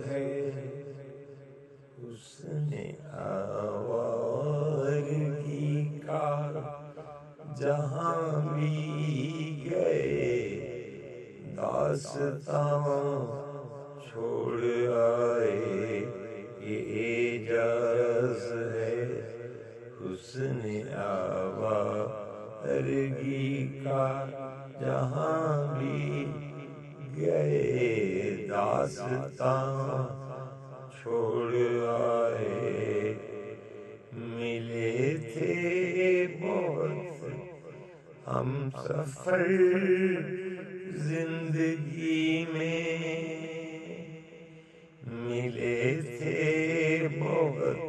ہے حسن آوارگی کا، جہاں بھی گئے داستاں چھوڑ آئے، یہ اعجاز ہے حسن آوارگی کا، جہاں بھی گئے داستاں چھوڑ آئے۔ ملے تھے بہت ہم سفر زندگی میں، ملے تھے بہت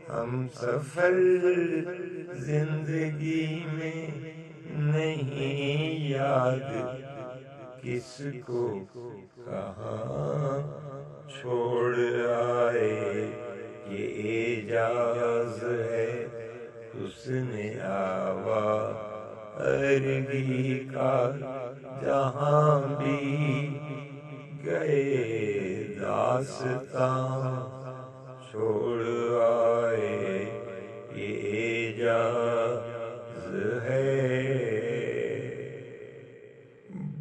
ہم سفر زندگی میں، نہیں یاد کس کو کہاں چھوڑ آئے، یہ اعجاز ہے حسن آوارگی کا، جہاں بھی گئے داستاں چھوڑ آئے، یہ اعجاز ہے۔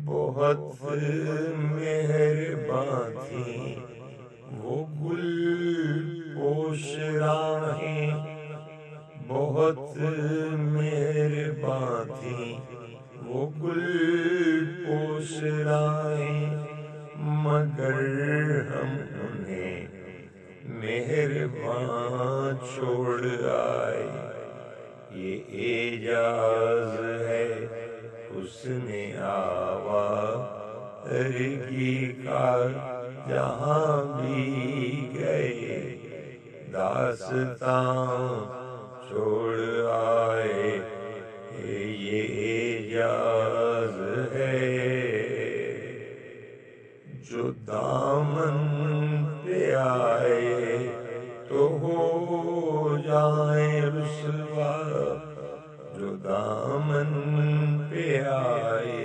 بہت مہرباں تھیں وہ گل پوش راہیں، بہت مہرباں تھیں وہ گل پوش راہیں، مگر ہم انہیں مہرباں چھوڑ آئے، یہ اعجاز ہے حسن آوارگی کا، جہاں بھی گئے داستاں چھوڑ آئے، یہ اعجاز ہے۔ جو دامن پہ آئے تو ہو جائیں رسوا، جو دامن پہ آئے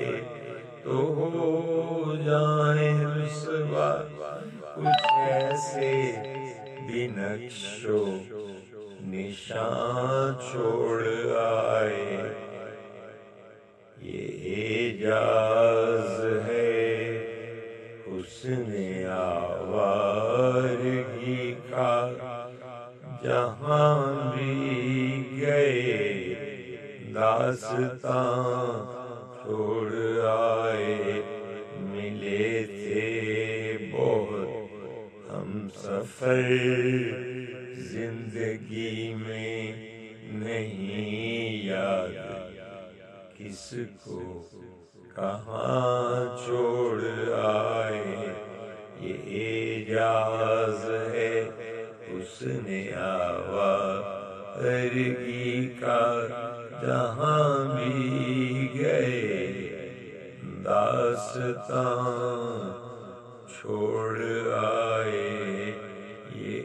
تو ہو جائیں رسوا، کچھ ایسے بھی نقش و نشان چھوڑ آئے، یہ اعجاز ہے حسن آوارگی کا، جہاں بھی گئے داستاں چھوڑ آئے، ملے تھے بہت ہم سفر زندگی میں، نہیں یاد کس کو کہاں چھوڑ آئے، یہ اعجاز ہے حسن آوارگی کا، جہاں بھی گئے داستاں چھوڑ آئے، یہ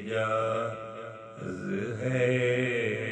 اعجاز ہے۔